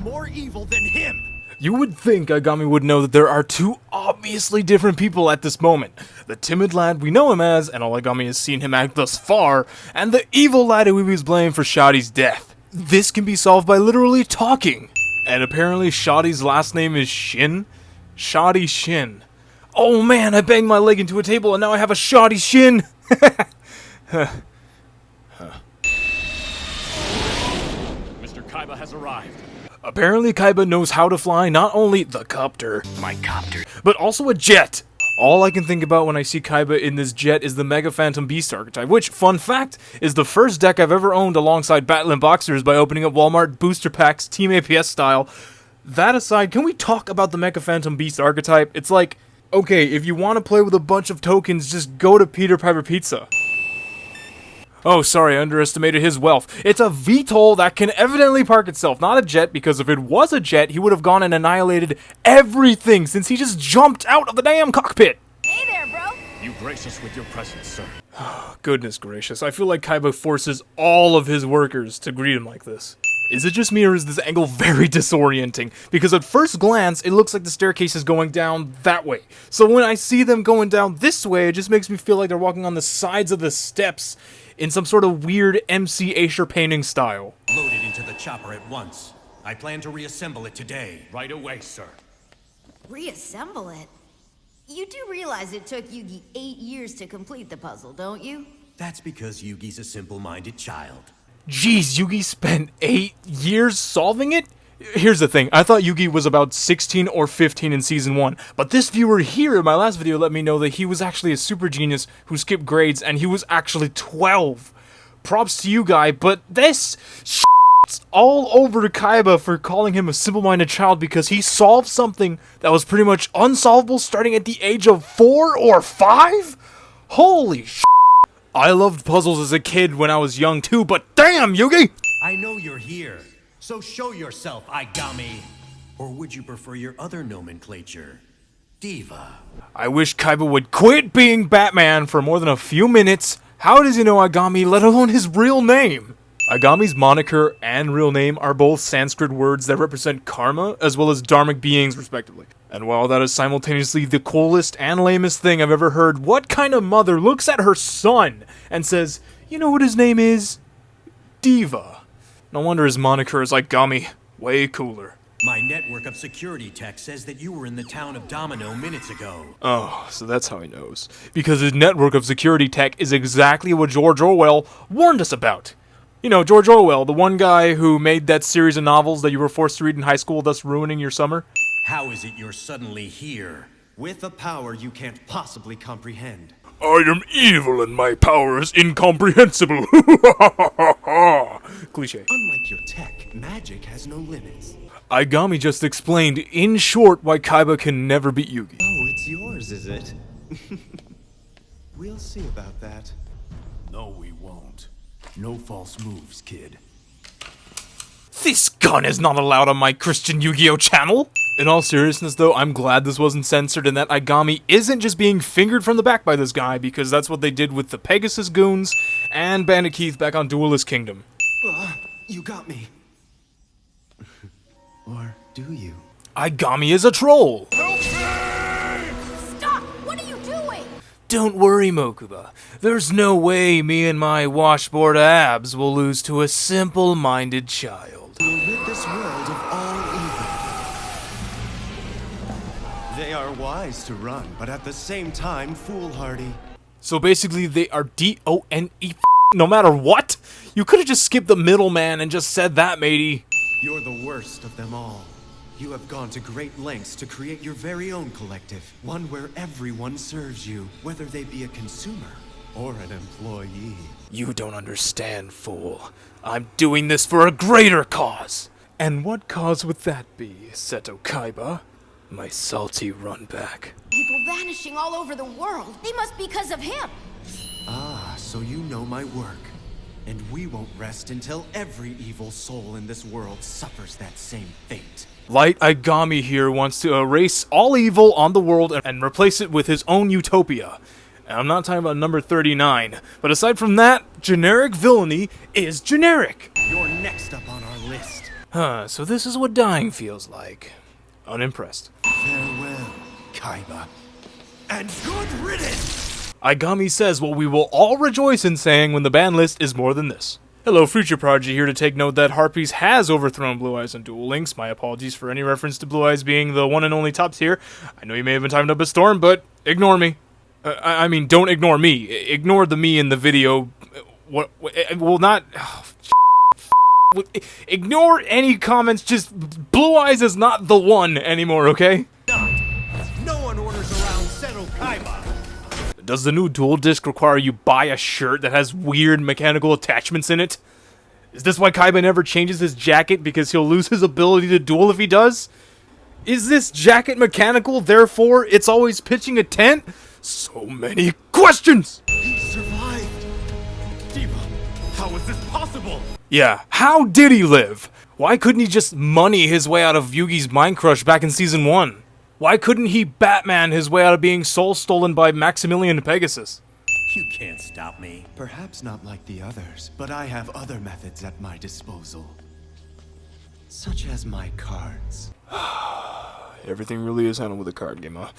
more evil than him! You would think Agami would know that there are two obviously different people at this moment. The timid lad we know him as, and all Agami has seen him act thus far, and the evil lad who he was blamed for Shadi's death. This can be solved by literally talking. And apparently Shadi's last name is Shin? Shadi Shin. Oh man, I banged my leg into a table and now I have a Shadi Shin! Mr. Kaiba has arrived. Apparently Kaiba knows how to fly not only the copter, my copter, but also a jet. All I can think about when I see Kaiba in this jet is the Mega Phantom Beast archetype, which, fun fact, is the first deck I've ever owned alongside Battling Boxers by opening up Walmart booster packs, Team APS style. That aside, can we talk about the Mega Phantom Beast archetype? It's like, okay, if you want to play with a bunch of tokens, just go to Peter Piper Pizza. Oh, sorry, I underestimated his wealth. It's a VTOL that can evidently park itself, not a jet, because if it was a jet, he would have gone and annihilated everything since he just jumped out of the damn cockpit. Hey there, bro. You grace us with your presence, sir. Goodness gracious, I feel like Kaiba forces all of his workers to greet him like this. Is it just me or is this angle very disorienting? Because at first glance, it looks like the staircase is going down that way. So when I see them going down this way, it just makes me feel like they're walking on the sides of the steps in some sort of weird MC Escher painting style. Load it into the chopper at once. I plan to reassemble it today. Right away, sir. Reassemble it? You do realize it took Yugi 8 years to complete the puzzle, don't you? That's because Yugi's a simple-minded child. Jeez, Yugi spent 8 years solving it? Here's the thing, I thought Yugi was about 16 or 15 in Season 1, but this viewer here in my last video let me know that he was actually a super genius who skipped grades and he was actually 12. Props to you, guy, but this shit's all over Kaiba for calling him a simple-minded child because he solved something that was pretty much unsolvable starting at the age of 4 or 5? Holy shit. I loved puzzles as a kid when I was young too, but damn, Yugi! I know you're here, so show yourself, Agami. Or would you prefer your other nomenclature? Diva. I wish Kaiba would quit being Batman for more than a few minutes. How does he know Agami, let alone his real name? Agami's moniker and real name are both Sanskrit words that represent karma, as well as dharmic beings, respectively. And while that is simultaneously the coolest and lamest thing I've ever heard, what kind of mother looks at her son and says, you know what his name is? Diva. No wonder his moniker is Agami. Way cooler. My network of security tech says that you were in the town of Domino minutes ago. Oh, so that's how he knows. Because his network of security tech is exactly what George Orwell warned us about. You know, George Orwell, the one guy who made that series of novels that you were forced to read in high school, thus ruining your summer. How is it you're suddenly here? With a power you can't possibly comprehend. I am evil and my power is incomprehensible. Cliche. Unlike your tech, magic has no limits. Agami just explained, in short, why Kaiba can never beat Yugi. Oh, it's yours, is it? We'll see about that. No, we won't. No false moves, kid. This gun is not allowed on my Christian Yu-Gi-Oh channel! In all seriousness though, I'm glad this wasn't censored and that Agami isn't just being fingered from the back by this guy, because that's what they did with the Pegasus Goons and Bandit Keith back on Duelist Kingdom. You got me. Or do you? Agami is a troll! Stop! What are you doing? Don't worry, Mokuba. There's no way me and my washboard abs will lose to a simple-minded child. We'll rid this world of all evil. They are wise to run, but at the same time foolhardy. So basically they are D-O-N-E no matter what? You could have just skipped the middleman and just said that, matey. You're the worst of them all. You have gone to great lengths to create your very own collective, one where everyone serves you, whether they be a consumer or an employee. You don't understand, fool. I'm doing this for a greater cause. And what cause would that be, Seto Kaiba? My salty runback. People vanishing all over the world. They must be because of him. Ah, so you know my work. And we won't rest until every evil soul in this world suffers that same fate. Light Agami here wants to erase all evil on the world and replace it with his own utopia. And I'm not talking about number 39, but aside from that, generic villainy is generic. You're next up on our list. So this is what dying feels like. Unimpressed. Farewell, Kaiba. And good riddance! Aigami says what we will all rejoice in saying when the ban list is more than this. Hello, Future Prodigy here to take note that Harpies has overthrown Blue Eyes on Duel Links. My apologies for any reference to Blue Eyes being the one and only top tier. I know you may have been timed up a storm, but ignore me. I mean, don't ignore me. Ignore the me in the video. Well, not... Ignore any comments, just Blue Eyes is not the one anymore, okay? No one orders around Seto Kaiba. Does the new dual disc require you buy a shirt that has weird mechanical attachments in it? Is this why Kaiba never changes his jacket because he'll lose his ability to duel if he does? Is this jacket mechanical, therefore it's always pitching a tent? So many questions! He survived! Diva, how is this possible? Yeah, how did he live? Why couldn't he just money his way out of Yugi's mind crush back in Season 1? Why couldn't he Batman his way out of being soul stolen by Maximilian Pegasus? You can't stop me. Perhaps not like the others, but I have other methods at my disposal. Such as my cards. Everything really is handled with a card game, huh?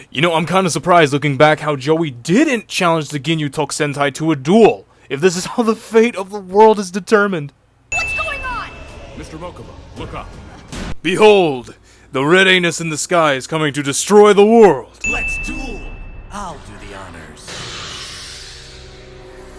You know, I'm kinda surprised looking back how Joey didn't challenge the Ginyu Tokusentai to a duel, if this is how the fate of the world is determined. What's going on? Mr. Mokuba, look up. Behold, the red anus in the sky is coming to destroy the world. Let's duel. I'll do the honors.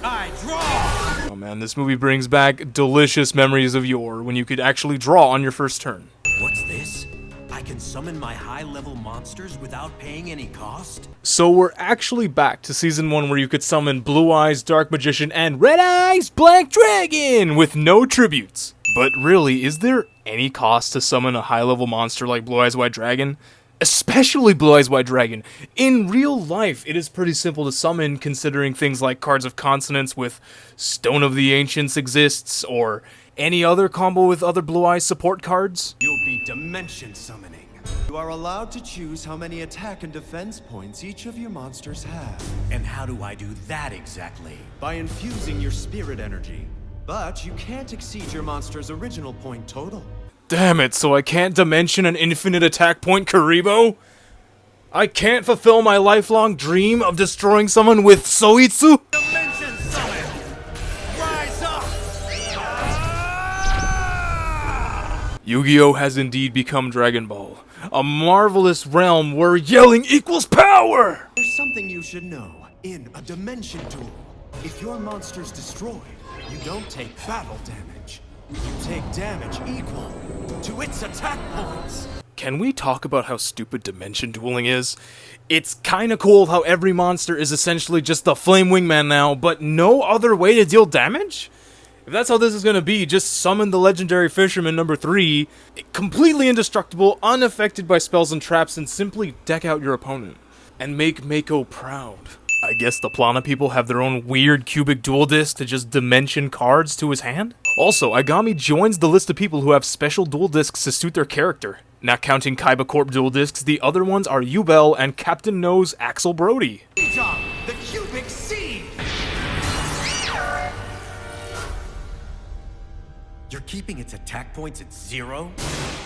I draw! Oh man, this movie brings back delicious memories of yore when you could actually draw on your first turn. What's this? I can summon my high-level monsters without paying any cost? So we're actually back to Season 1 where you could summon Blue Eyes, Dark Magician, and Red Eyes, Black Dragon with no tributes. But really, is there any cost to summon a high-level monster like Blue Eyes White Dragon? Especially Blue Eyes White Dragon. In real life, it is pretty simple to summon considering things like Cards of Consonance with Stone of the Ancients exists, or any other combo with other Blue Eyes support cards. You'll be dimension summoning. You are allowed to choose how many attack and defense points each of your monsters have. And how do I do that exactly? By infusing your spirit energy. But you can't exceed your monster's original point total. Damn it, so I can't dimension an infinite attack point Karibo? I can't fulfill my lifelong dream of destroying someone with Soitsu? Dimension summon! Rise up! Yu-Gi-Oh! Has indeed become Dragon Ball. A marvelous realm where yelling equals power! There's something you should know. In a dimension duel, if your monster's destroyed, you don't take battle damage. You take damage equal to its attack points. Can we talk about how stupid dimension dueling is? It's kinda cool how every monster is essentially just a Flame Wingman now, but no other way to deal damage? If that's how this is gonna be, just summon the legendary Fisherman number 3, completely indestructible, unaffected by spells and traps, and simply deck out your opponent. And make Mako proud. I guess the Plana people have their own weird cubic dual disc to just dimension cards to his hand? Also, Aigami joins the list of people who have special dual discs to suit their character. Not counting Kaiba Corp dual discs, the other ones are Yubel and Captain Nose Axel Brody. Vijam, the cubic seed! You're keeping its attack points at 0?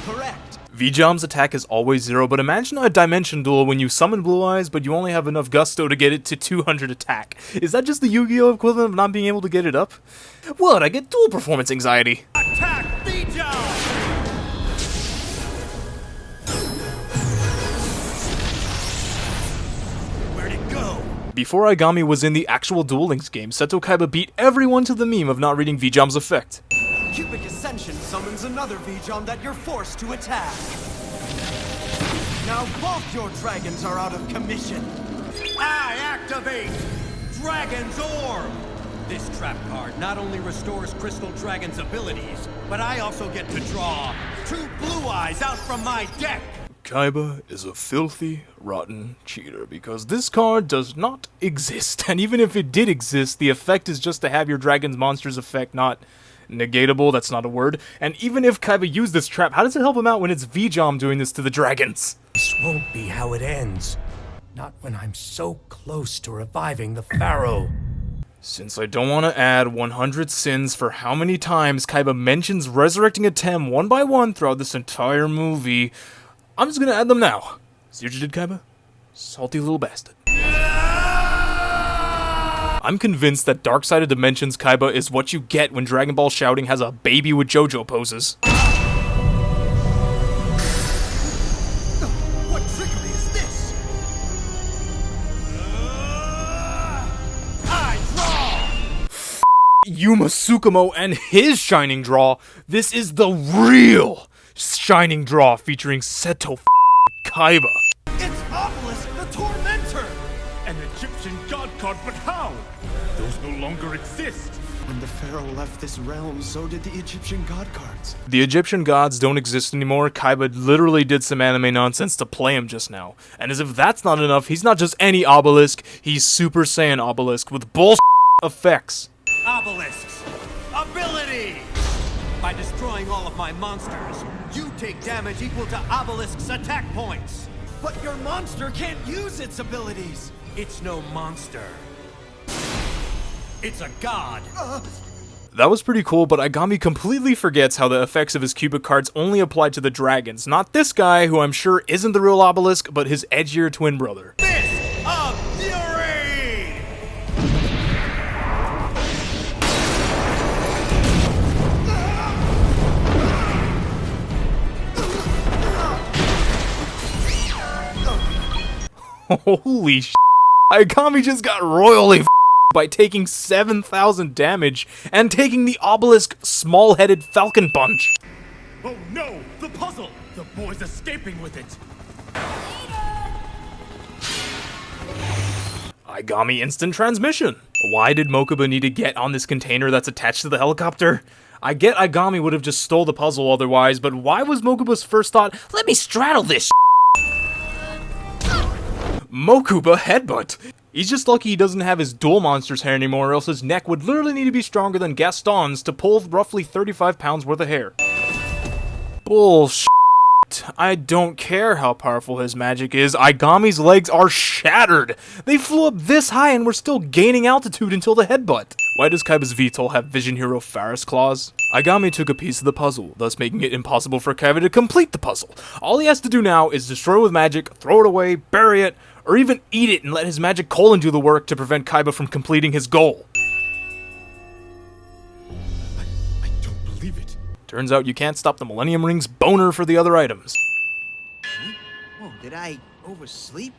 Correct. Vijam's attack is always 0, but imagine a dimension duel when you summon Blue Eyes, but you only have enough gusto to get it to 200 attack. Is that just the Yu-Gi-Oh! Equivalent of not being able to get it up? What? I get dual performance anxiety. Attack Vijam! Where'd it go? Before Aigami was in the actual Duel Links game, Seto Kaiba beat everyone to the meme of not reading Vijam's effect. Cubic Ascension summons another Vijam that you're forced to attack. Now both your dragons are out of commission. I activate Dragon's Orb! This trap card not only restores Crystal Dragon's abilities, but I also get to draw 2 Blue Eyes out from my deck! Kaiba is a filthy, rotten cheater because this card does not exist, and even if it did exist, the effect is just to have your dragon's monster's effect not negatable, that's not a word, and even if Kaiba used this trap, how does it help him out when it's Vijam doing this to the dragons? This won't be how it ends. Not when I'm so close to reviving the Pharaoh. Since I don't want to add 100 sins for how many times Kaiba mentions resurrecting a Tem one by one throughout this entire movie, I'm just gonna add them now. See what you did, Kaiba? Salty little bastard. I'm convinced that Dark Side of Dimensions Kaiba is what you get when Dragon Ball Shouting has a baby with JoJo poses. What trickery is this? I draw! Yuma Tsukumo and his Shining Draw. This is the real Shining Draw featuring Seto Kaiba. It's Obelisk, the Tormentor! An Egyptian god card, but how? Those no longer exist. When the pharaoh left this realm, so did the Egyptian god cards. The Egyptian gods don't exist anymore. Kaiba literally did some anime nonsense to play him just now. And as if that's not enough, he's not just any obelisk, he's Super Saiyan obelisk with bullshit effects. Obelisks! Ability! By destroying all of my monsters, you take damage equal to Obelisk's attack points! But your monster can't use its abilities. It's no monster. It's a god! That was pretty cool, but Agami completely forgets how the effects of his cubic cards only apply to the dragons. Not this guy, who I'm sure isn't the real obelisk, but his edgier twin brother. Fist of Fury! Holy sh**. Agami just got royally by taking 7,000 damage and taking the obelisk small-headed falcon punch. Oh no! The puzzle! The boy's escaping with it. Agami instant transmission. Why did Mokuba need to get on this container that's attached to the helicopter? I get Agami would have just stole the puzzle otherwise, but why was Mokuba's first thought, let me straddle this Mokuba headbutt. He's just lucky he doesn't have his dual monsters hair anymore, or else his neck would literally need to be stronger than Gaston's to pull roughly 35 pounds worth of hair. Bullshit. I don't care how powerful his magic is, Agami's legs are shattered! They flew up this high and were still gaining altitude until the headbutt. Why does Kaiba's VTOL have Vision Hero Pharaoh's claws? Agami took a piece of the puzzle, thus making it impossible for Kaiba to complete the puzzle. All he has to do now is destroy it with magic, throw it away, bury it, or even eat it and let his magic colon do the work to prevent Kaiba from completing his goal. I don't believe it. Turns out you can't stop the Millennium Ring's boner for the other items. Oh, did I oversleep?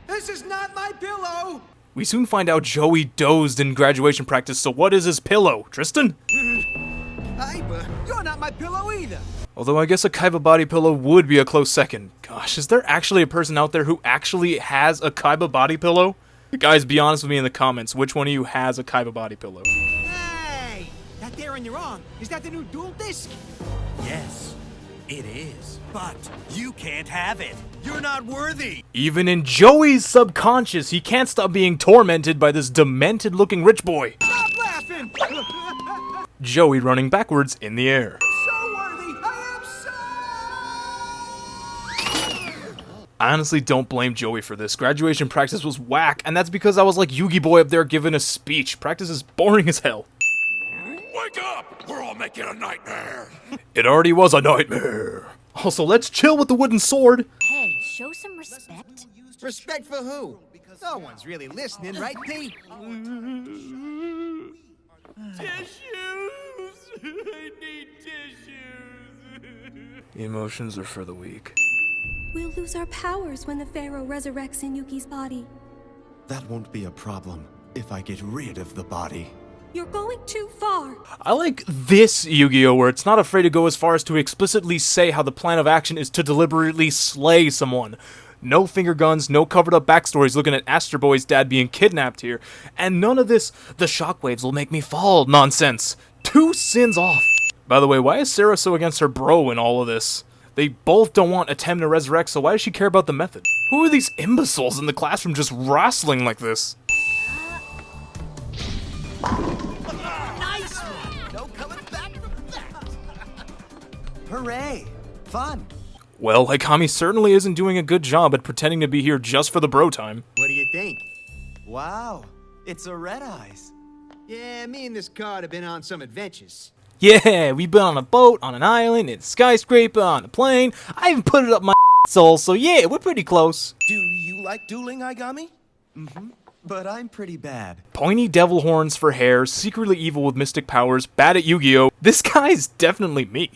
This is not my pillow! We soon find out Joey dozed in graduation practice, so what is his pillow, Tristan? You're not my pillow either! Although I guess a Kaiba body pillow would be a close second. Gosh, is there actually a person out there who actually has a Kaiba body pillow? Guys, be honest with me in the comments, which one of you has a Kaiba body pillow? Hey! That there on your arm, is that the new dual disc? Yes, it is. But you can't have it. You're not worthy. Even in Joey's subconscious, he can't stop being tormented by this demented-looking rich boy. Stop laughing! Joey running backwards in the air. So worthy! I am so... I honestly don't blame Joey for this. Graduation practice was whack, and that's because I was like Yugi Boy up there giving a speech. Practice is boring as hell. Wake up! We're all making a nightmare. It already was a nightmare. Also, let's chill with the wooden sword. Hey, show some respect. Respect for who? No one's really listening, right, T? Tissues! I need tissues. Emotions are for the weak. We'll lose our powers when the Pharaoh resurrects in Yuki's body. That won't be a problem if I get rid of the body. You're going too far. I like this Yu-Gi-Oh! Where it's not afraid to go as far as to explicitly say how the plan of action is to deliberately slay someone. No finger guns, no covered up backstories looking at Astro Boy's dad being kidnapped here, and none of this, the shockwaves will make me fall nonsense. 2 sins off. By the way, why is Sarah so against her bro in all of this? They both don't want Atem to resurrect, so why does she care about the method? Who are these imbeciles in the classroom just wrestling like this? Nice one! No coming back from that! Hooray! Fun! Well, Agami certainly isn't doing a good job at pretending to be here just for the bro time. What do you think? Wow, it's a red eyes. Yeah, me and this card have been on some adventures. Yeah, we've been on a boat, on an island, in a skyscraper, on a plane. I even put it up my soul, so yeah, we're pretty close. Do you like dueling, Aigami? But I'm pretty bad. Pointy devil horns for hair, secretly evil with mystic powers, bad at Yu-Gi-Oh! This guy's definitely me.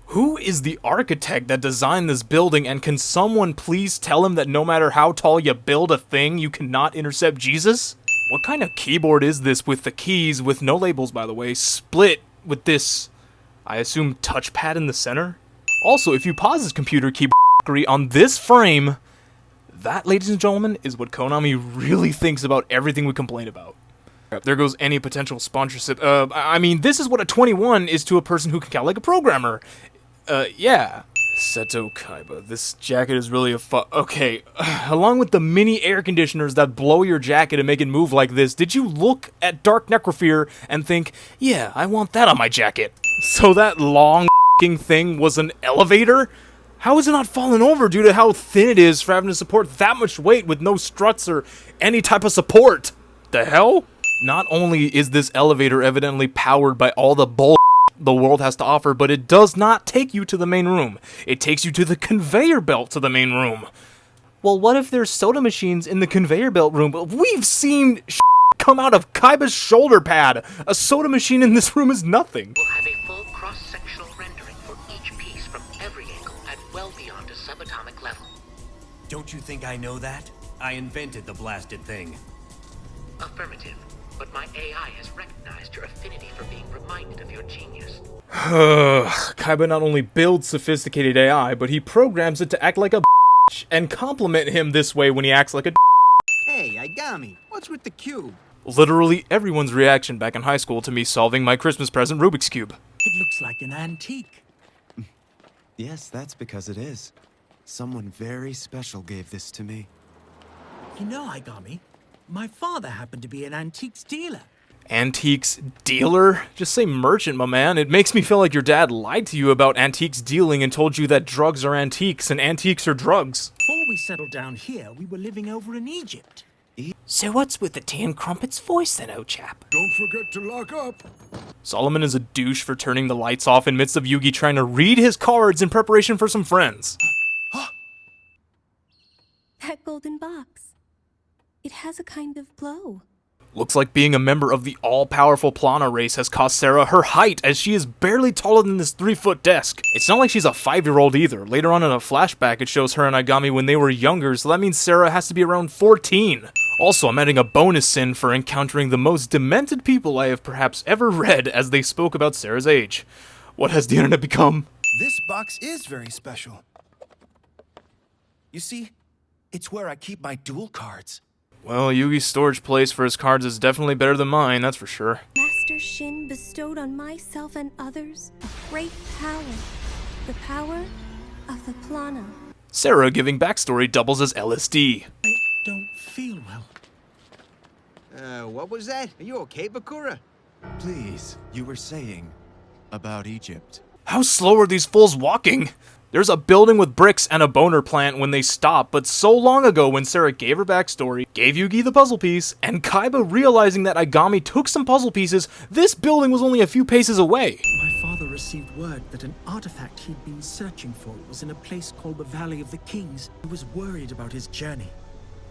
Who is the architect that designed this building, and can someone please tell him that no matter how tall you build a thing, you cannot intercept Jesus? What kind of keyboard is this with the keys, with no labels by the way, split with this, I assume, touchpad in the center? Also, if you pause this computer keyboard on this frame, that, ladies and gentlemen, is what Konami really thinks about everything we complain about. There goes any potential sponsorship. I mean, this is what a 21 is to a person who can count like a programmer. Yeah. Seto Kaiba, this jacket is really okay, along with the mini air conditioners that blow your jacket and make it move like this, did you look at Dark Necrosphere and think, yeah, I want that on my jacket? So that long thing was an elevator? How is it not falling over due to how thin it is for having to support that much weight with no struts or any type of support? The hell? Not only is this elevator evidently powered by all the bull the world has to offer, but it does not take you to the main room. It takes you to the conveyor belt to the main room. Well, what if there's soda machines in the conveyor belt room? We've seen come out of Kaiba's shoulder pad. A soda machine in this room is nothing. We'll have a full cross-sectional rendering for each piece from every angle and well beyond a subatomic level. Don't you think I know that? I invented the blasted thing. Affirmative. But my AI has recognized your affinity for being reminded of your genius. Kaiba not only builds sophisticated AI, but he programs it to act like a bitch and compliment him this way when he acts like a Hey, Aigami, what's with the cube? Literally everyone's reaction back in high school to me solving my Christmas present Rubik's Cube. It looks like an antique. Yes, that's because it is. Someone very special gave this to me. You know, Aigami, my father happened to be an antiques dealer. Antiques dealer? Just say merchant, my man. It makes me feel like your dad lied to you about antiques dealing and told you that drugs are antiques and antiques are drugs. Before we settled down here, we were living over in Egypt. So what's with the tan crumpet's voice then, oh chap? Don't forget to lock up. Solomon is a douche for turning the lights off in midst of Yugi trying to read his cards in preparation for some friends. That golden box. It has a kind of glow. Looks like being a member of the all-powerful Plana race has cost Sarah her height, as she is barely taller than this 3-foot desk. It's not like she's a 5-year-old either. Later on in a flashback, it shows her and Aigami when they were younger, so that means Sarah has to be around 14. Also, I'm adding a bonus sin for encountering the most demented people I have perhaps ever read as they spoke about Sarah's age. What has the internet become? This box is very special. You see, it's where I keep my duel cards. Well, Yugi's storage place for his cards is definitely better than mine, that's for sure. Master Shin bestowed on myself and others a great power. The power of the Plana. Sarah giving backstory doubles as LSD. I don't feel well. What was that? Are you okay, Bakura? Please, you were saying about Egypt. How slow are these fools walking? There's a building with bricks and a boner plant when they stop, but so long ago when Sarah gave her backstory, gave Yugi the puzzle piece, and Kaiba realizing that Aigami took some puzzle pieces, this building was only a few paces away. My father received word that an artifact he'd been searching for was in a place called the Valley of the Kings. He was worried about his journey,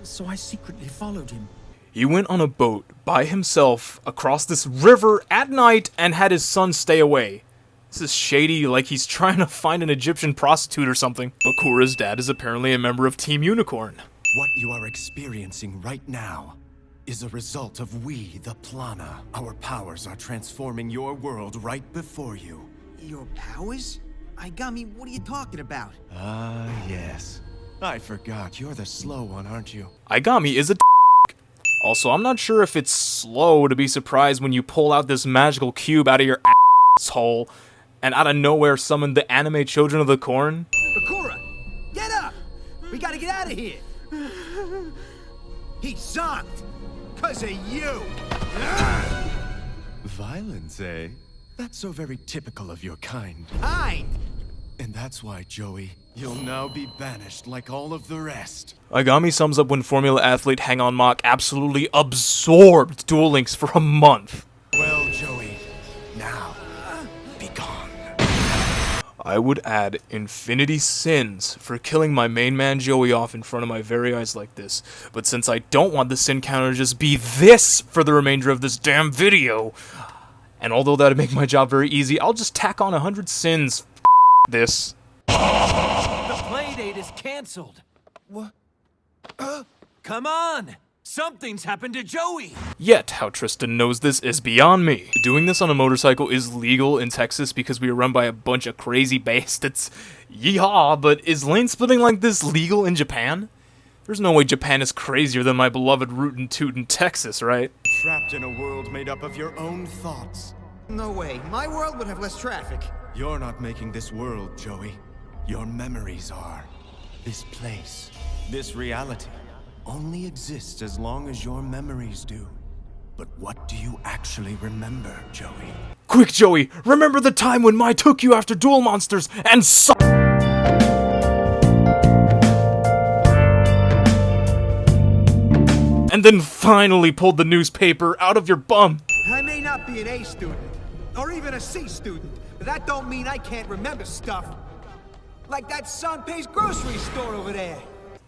so I secretly followed him. He went on a boat by himself across this river at night and had his son stay away. This is shady, like he's trying to find an Egyptian prostitute or something. Bakura's dad is apparently a member of Team Unicorn. What you are experiencing right now is a result of we, the Plana. Our powers are transforming your world right before you. Your powers? Aigami, what are you talking about? Ah, yes. I forgot, you're the slow one, aren't you? Aigami is a Also, I'm not sure if it's slow to be surprised when you pull out this magical cube out of your asshole and out of nowhere summon the anime Children of the Corn. Bakura, get up! We gotta get out of here! He zonked! 'Cause of you! Violence, eh? That's so very typical of your kind. Kind! And that's why, Joey, You'll now be banished like all of the rest. Agami sums up when Formula Athlete Hang-On Mach absolutely absorbed Duel Links for a month. Well, Joey, now, be gone. I would add infinity sins for killing my main man Joey off in front of my very eyes like this. But since I don't want the sin counter to just be this for the remainder of this damn video, and although that'd make my job very easy, I'll just tack on 100 sins. This. The playdate is canceled. What? Come on! Something's happened to Joey! Yet, how Tristan knows this is beyond me. Doing this on a motorcycle is legal in Texas because we are run by a bunch of crazy bastards. Yeehaw, but is lane splitting like this legal in Japan? There's no way Japan is crazier than my beloved Rootin' Tootin' Texas, right? Trapped in a world made up of your own thoughts. No way. My world would have less traffic. You're not making this world, Joey. Your memories are. This place, this reality, only exists as long as your memories do. But what do you actually remember, Joey? Quick, Joey! Remember the time when Mai took you after duel monsters and and then finally pulled the newspaper out of your bum. I may not be an A student, or even a C student, but that don't mean I can't remember stuff. Like that Sanpei's grocery store over there.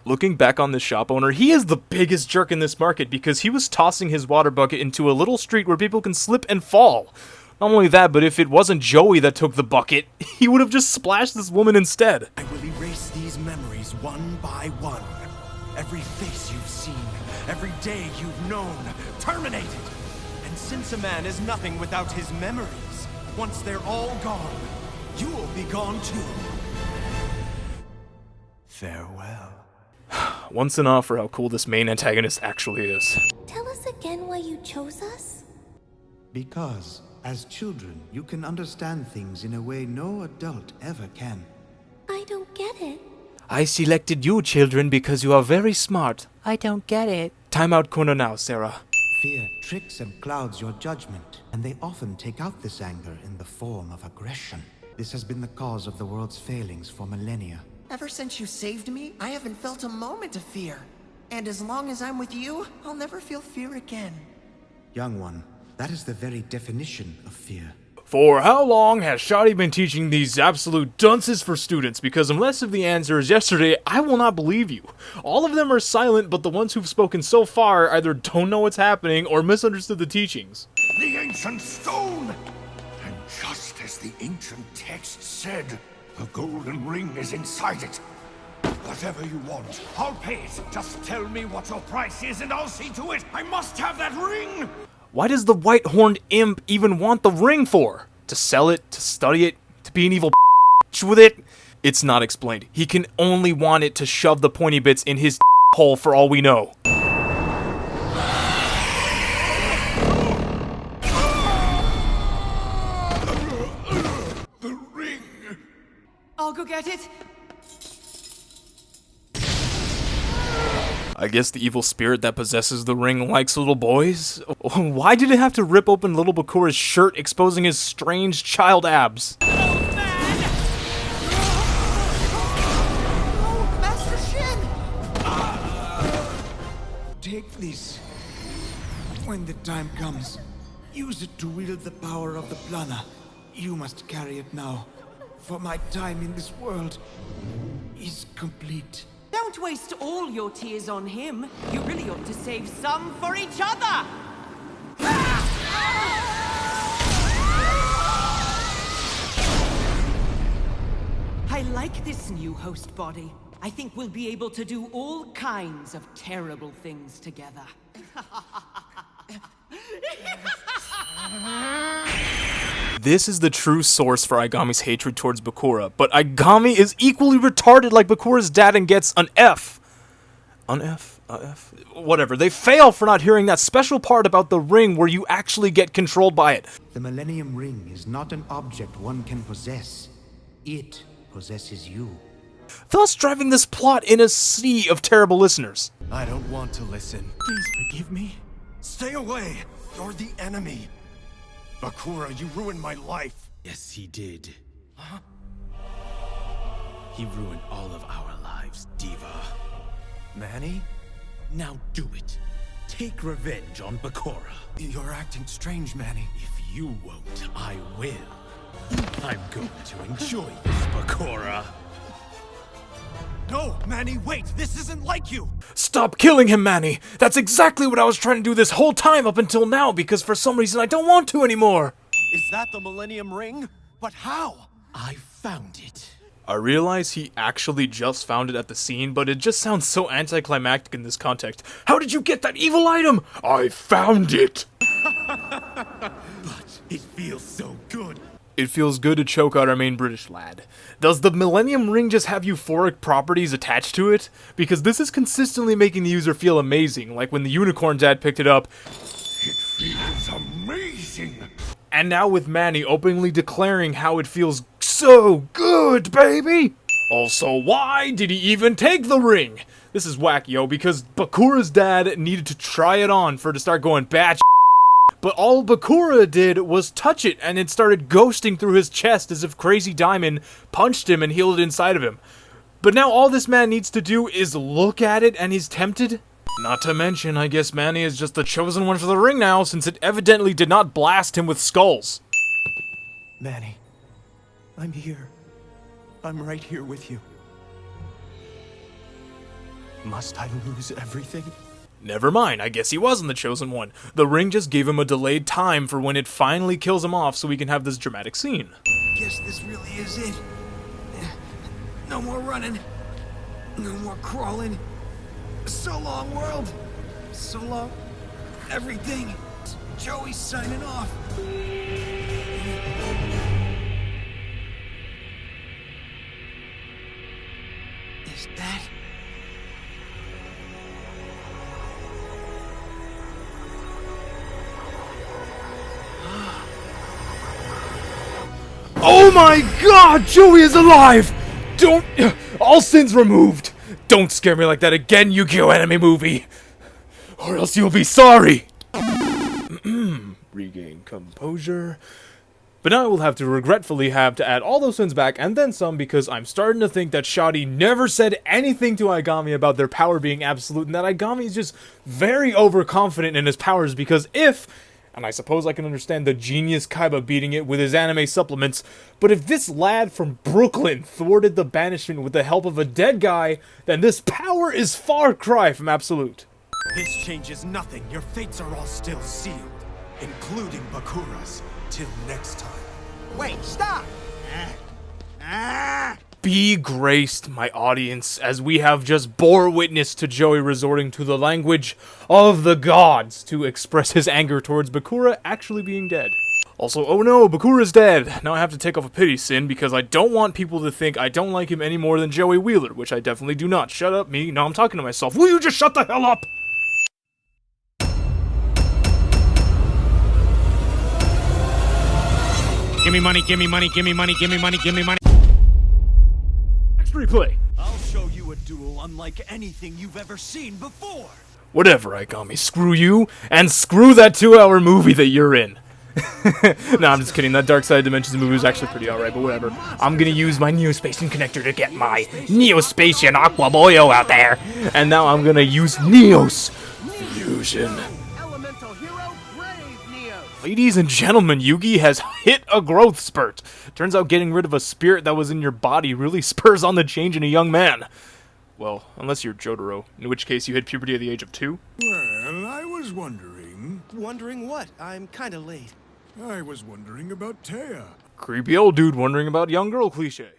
Looking back on this shop owner, he is the biggest jerk in this market because he was tossing his water bucket into a little street where people can slip and fall. Not only that, but if it wasn't Joey that took the bucket, he would have just splashed this woman instead. I will erase these memories one by one. Every face you've seen, every day you've known, terminated. And since a man is nothing without his memories, once they're all gone, you will be gone too. Farewell. Once in awe for how cool this main antagonist actually is. Tell us again why you chose us? Because, as children, you can understand things in a way no adult ever can. I don't get it. I selected you, children, because you are very smart. I don't get it. Time out corner now, Sarah. Fear tricks and clouds your judgment, and they often take out this anger in the form of aggression. This has been the cause of the world's failings for millennia. Ever since you saved me, I haven't felt a moment of fear. And as long as I'm with you, I'll never feel fear again. Young one, that is the very definition of fear. For how long has Shadi been teaching these absolute dunces for students? Because unless if the answer is yesterday, I will not believe you. All of them are silent, but the ones who've spoken so far either don't know what's happening or misunderstood the teachings. The ancient stone! And just as the ancient text said, the golden ring is inside it. Whatever you want, I'll pay it. Just tell me what your price is and I'll see to it. I must have that ring! Why does the white-horned imp even want the ring for? To sell it? To study it? To be an evil with it? It's not explained. He can only want it to shove the pointy bits in his hole for all we know. The ring! I'll go get it. I guess the evil spirit that possesses the ring likes little boys? Why did it have to rip open little Bakura's shirt, exposing his strange child abs? Oh, Master Shin! Take this. When the time comes, use it to wield the power of the Plana. You must carry it now, for my time in this world is complete. Don't waste all your tears on him. You really ought to save some for each other! I like this new host body. I think we'll be able to do all kinds of terrible things together. This is the true source for Aigami's hatred towards Bakura, but Aigami is equally retarded like Bakura's dad and gets an F. An F? A F? Whatever. They fail for not hearing that special part about the ring where you actually get controlled by it. The Millennium Ring is not an object one can possess. It possesses you. Thus driving this plot in a sea of terrible listeners. I don't want to listen. Please forgive me. Stay away! You're the enemy! Bakura, you ruined my life! Yes, he did. He ruined all of our lives, Diva. Manny, now do it. Take revenge on Bakura. You're acting strange, Manny. If you won't, I will. I'm going to enjoy this, Bakura. No, Manny, wait! This isn't like you! Stop killing him, Manny! That's exactly what I was trying to do this whole time up until now, because for some reason I don't want to anymore! Is that the Millennium Ring? But how? I found it. I realize he actually just found it at the scene, but it just sounds so anticlimactic in this context. How did you get that evil item? I found it! But it feels so good. It feels good to choke out our main British lad. Does the Millennium Ring just have euphoric properties attached to it? Because this is consistently making the user feel amazing, like when the Unicorn Dad picked it up. It feels amazing. And now with Manny openly declaring how it feels so good, baby! Also, why did he even take the ring? This is whack, yo, because Bakura's dad needed to try it on for it to start going batch. But all Bakura did was touch it, and it started ghosting through his chest as if Crazy Diamond punched him and healed it inside of him. But now all this man needs to do is look at it, and he's tempted? Not to mention, I guess Manny is just the chosen one for the ring now, since it evidently did not blast him with skulls. Manny, I'm here. I'm right here with you. Must I lose everything? Never mind, I guess he wasn't the chosen one. The ring just gave him a delayed time for when it finally kills him off so we can have this dramatic scene. Guess this really is it. No more running. No more crawling. So long, world. So long, everything. Joey's signing off. Is that... Oh my god, Joey is alive! Don't... all sins removed! Don't scare me like that again, Yu-Gi-Oh! Anime movie! Or else you'll be sorry! Regain composure. But now I will have to regretfully have to add all those sins back and then some because I'm starting to think that Shadi never said anything to Aigami about their power being absolute and that Aigami is just very overconfident in his powers because if... and I suppose I can understand the genius Kaiba beating it with his anime supplements, but if this lad from Brooklyn thwarted the banishment with the help of a dead guy, then this power is far cry from absolute. This changes nothing. Your fates are all still sealed, including Bakura's. Till next time. Wait, stop! Be graced, my audience, as we have just bore witness to Joey resorting to the language of the gods to express his anger towards Bakura actually being dead. Also, oh no, Bakura's dead! Now I have to take off a pity sin because I don't want people to think I don't like him any more than Joey Wheeler, which I definitely do not. Shut up, me. Now I'm talking to myself. Will you just shut the hell up? Give me money, give me money, give me money, give me money, give me money. Next replay. I'll show you a duel unlike anything you've ever seen before. Whatever, Aigami. Screw you, and screw that 2-hour movie that you're in. No, I'm just kidding. That Dark Side of Dimensions movie was actually pretty alright, but whatever. I'm gonna use my Neospatian connector to get my Neospatian Aqua Boyo out there. And now I'm gonna use Neos Fusion. Ladies and gentlemen, Yugi has hit a growth spurt. Turns out getting rid of a spirit that was in your body really spurs on the change in a young man. Well, unless you're Jotaro, in which case you hit puberty at the age of 2. Well, I was wondering... Wondering what? I'm kinda late. I was wondering about Taya. Creepy old dude wondering about young girl cliche.